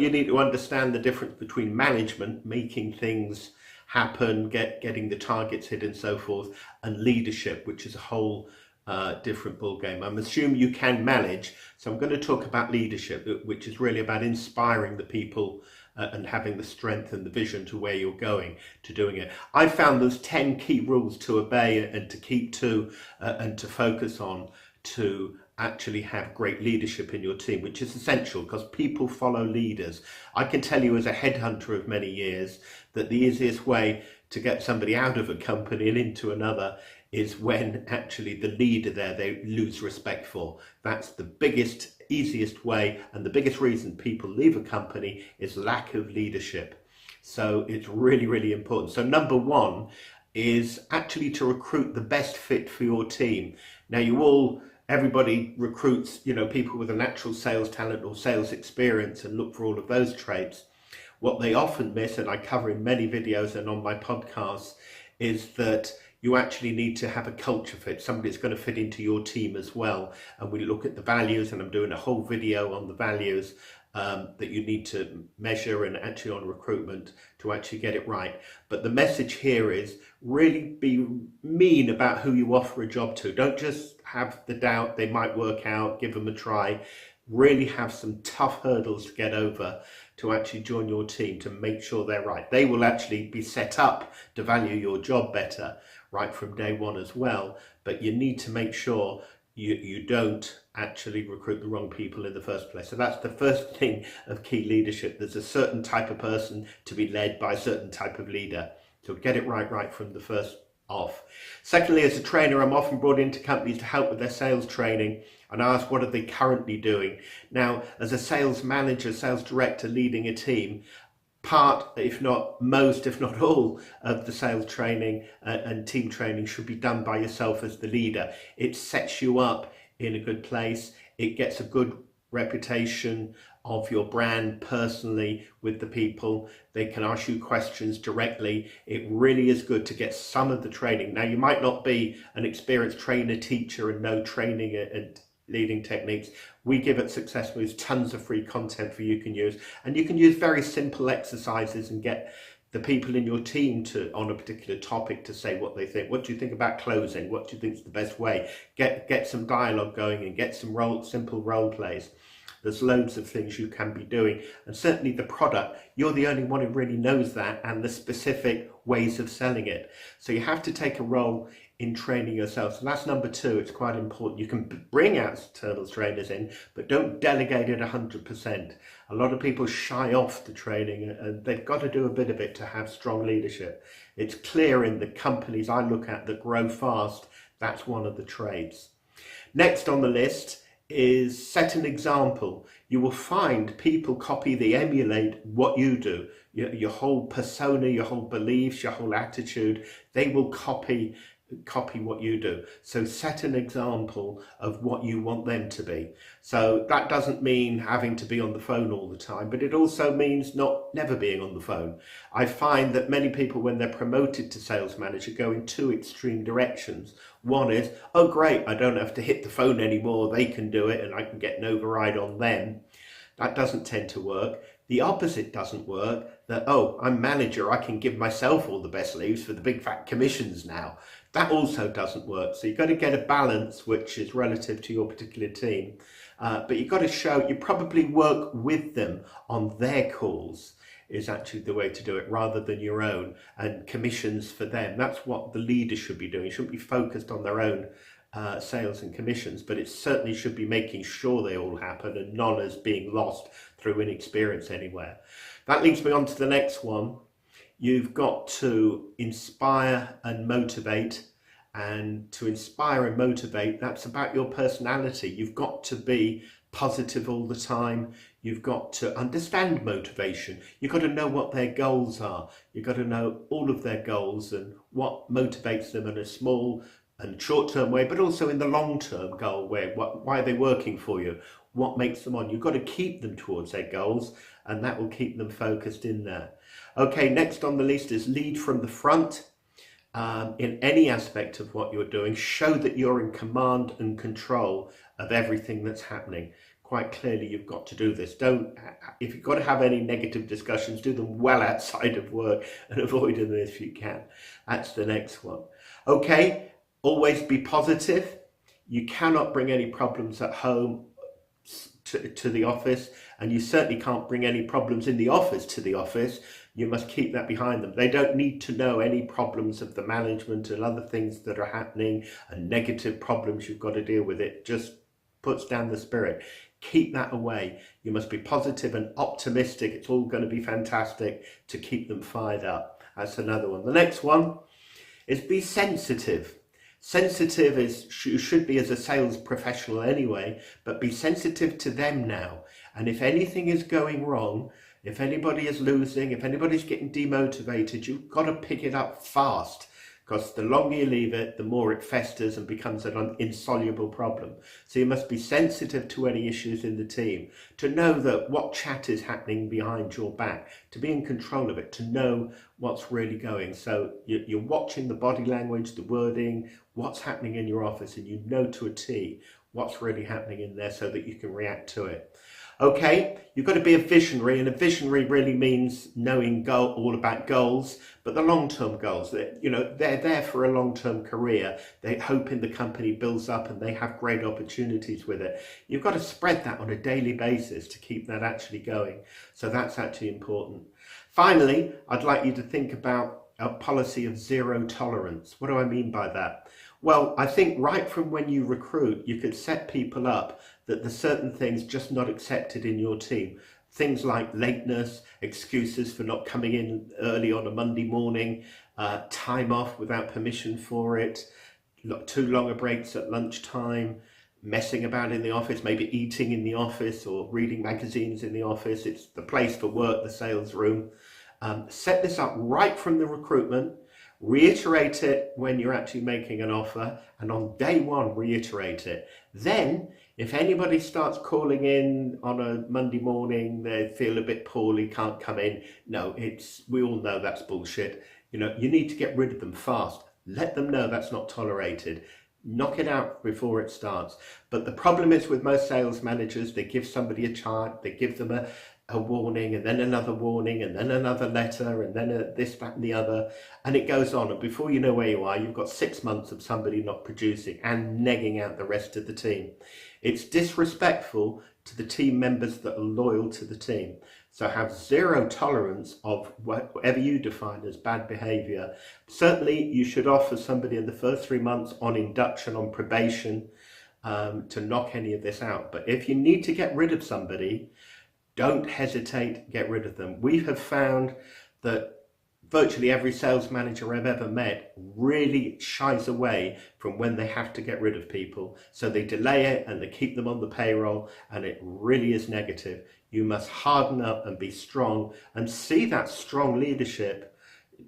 you need to understand the difference between management, making things happen, getting the targets hit and so forth, and leadership, which is a whole different ball game. I'm assuming you can manage, so I'm going to talk about leadership, which is really about inspiring the people and having the strength and the vision to where you're going, to doing it. I found those 10 key rules to obey and to keep to and to focus on to actually have great leadership in your team, which is essential because people follow leaders. I can tell you as a headhunter of many years that the easiest way to get somebody out of a company and into another is when actually the leader there they lose respect for. That's the biggest, easiest way, and the biggest reason people leave a company is lack of leadership. So it's really, really important. So number one is actually to recruit the best fit for your team. Now everybody recruits, people with a natural sales talent or sales experience and look for all of those traits. What they often miss, and I cover in many videos and on my podcasts, is that you actually need to have a culture fit, somebody that's going to fit into your team as well. And we look at the values, and I'm doing a whole video on the values that you need to measure and actually on recruitment to actually get it right. But the message here is really be mean about who you offer a job to. Don't just have the doubt they might work out, give them a try. Really have some tough hurdles to get over to actually join your team, to make sure they're right. They will actually be set up to value your job better right from day one as well, but you need to make sure you don't actually recruit the wrong people in the first place. So that's the first thing of key leadership. There's a certain type of person to be led by a certain type of leader. So get it right from the first off. Secondly, as a trainer, I'm often brought into companies to help with their sales training and ask what are they currently doing. Now, as a sales manager, sales director leading a team, part, if not most, if not all of the sales training and team training should be done by yourself as the leader. It sets you up in a good place. It gets a good reputation of your brand personally with the people. They can ask you questions directly. It really is good to get some of the training. Now, you might not be an experienced trainer, teacher, and know training and leading techniques. We give at Success Moves tons of free content for you can use, and you can use very simple exercises and get the people in your team to, on a particular topic, to say what they think. What do you think about closing? What do you think is the best way? Get some dialogue going and get some simple role plays. There's loads of things you can be doing, and certainly the product, you're the only one who really knows that and the specific ways of selling it. So you have to take a role in training yourself. So that's number two. It's quite important. You can bring external trainers in, but don't delegate it 100%. A lot of people shy off the training, and they've got to do a bit of it to have strong leadership. It's clear in the companies I look at that grow fast, that's one of the traits. Next on the list is set an example. You will find people copy, they emulate what you do. Your whole persona, your whole beliefs, your whole attitude, they will copy what you do. So set an example of what you want them to be. So that doesn't mean having to be on the phone all the time, but it also means never being on the phone. I find that many people, when they're promoted to sales manager, go in two extreme directions. One is, oh great, I don't have to hit the phone anymore, they can do it and I can get an override on them. That doesn't tend to work. The opposite doesn't work, that, oh, I'm manager, I can give myself all the best leaves for the big fat commissions now. That also doesn't work. So you've got to get a balance which is relative to your particular team. But you've got to show you probably work with them on their calls is actually the way to do it rather than your own, and commissions for them. That's what the leader should be doing. It shouldn't be focused on their own sales and commissions, but it certainly should be making sure they all happen and none is being lost through inexperience anywhere. That leads me on to the next one. You've got to inspire and motivate, and to inspire and motivate, that's about your personality. You've got to be positive all the time. You've got to understand motivation. You've got to know what their goals are. You've got to know all of their goals and what motivates them in a small and short-term way, but also in the long-term goal way. Why are they working for you? What makes them on? You've got to keep them towards their goals, and that will keep them focused in there. Okay, next on the list is lead from the front. In any aspect of what you're doing, show that you're in command and control of everything that's happening. quite clearly you've got to do this. Don't, if you've got to have any negative discussions, do them well outside of work and avoid them if you can. That's the next one. Okay, always be positive. You cannot bring any problems at home to the office, and you certainly can't bring any problems in the office to the office. You must keep that behind them. They don't need to know any problems of the management and other things that are happening and negative problems you've got to deal with. It just puts down the spirit. Keep that away. You must be positive and optimistic. It's all going to be fantastic to keep them fired up. That's another one. The next one is be sensitive. Sensitive is, you should be as a sales professional anyway, but be sensitive to them now. And if anything is going wrong, if anybody is losing, if anybody's getting demotivated, you've got to pick it up fast, because the longer you leave it, the more it festers and becomes an insoluble problem. So you must be sensitive to any issues in the team, to know that what chat is happening behind your back, to be in control of it, to know what's really going. So you're watching the body language, the wording, what's happening in your office, and you know to a T what's really happening in there so that you can react to it. Okay, you've got to be a visionary, and a visionary really means knowing all about goals, but the long-term goals. They're there for a long-term career. They're hoping the company builds up and they have great opportunities with it. You've got to spread that on a daily basis to keep that actually going. So that's actually important. Finally, I'd like you to think about a policy of zero tolerance. What do I mean by that? Well, I think right from when you recruit, you could set people up that there's certain things just not accepted in your team. Things like lateness, excuses for not coming in early on a Monday morning, time off without permission for it, too long breaks at lunchtime, messing about in the office, maybe eating in the office or reading magazines in the office. It's the place for work, the sales room. Set this up right from the recruitment. Reiterate it when you're actually making an offer, and on day one reiterate it. Then if anybody starts calling in on a Monday morning, they feel a bit poorly, can't come in, no, we all know that's bullshit. You need to get rid of them fast. Let them know that's not tolerated. Knock it out before it starts. But the problem is with most sales managers, they give somebody a chart, they give them a warning, and then another warning, and then another letter, and then this, that, and the other, and it goes on. And before you know where you are, you've got 6 months of somebody not producing and negging out the rest of the team. It's disrespectful to the team members that are loyal to the team. So have zero tolerance of whatever you define as bad behavior. Certainly, you should offer somebody in the first 3 months on induction, on probation, to knock any of this out. But if you need to get rid of somebody, don't hesitate, get rid of them. We have found that virtually every sales manager I've ever met really shies away from when they have to get rid of people. So they delay it and they keep them on the payroll, and it really is negative. You must harden up and be strong, and see that strong leadership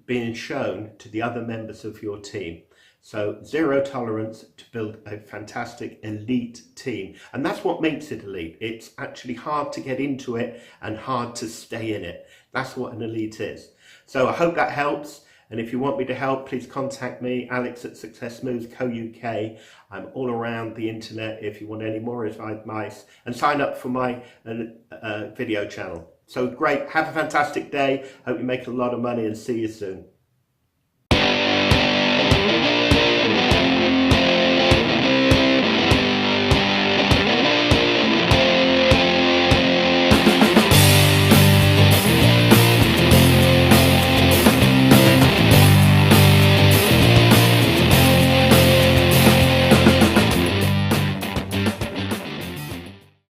being shown to the other members of your team. So zero tolerance to build a fantastic elite team. And that's what makes it elite. It's actually hard to get into it and hard to stay in it. That's what an elite is. So I hope that helps. And if you want me to help, please contact me, Alex at Success Moves Co UK. I'm all around the internet if you want any more advice, and sign up for my video channel. So great. Have a fantastic day. Hope you make a lot of money, and see you soon.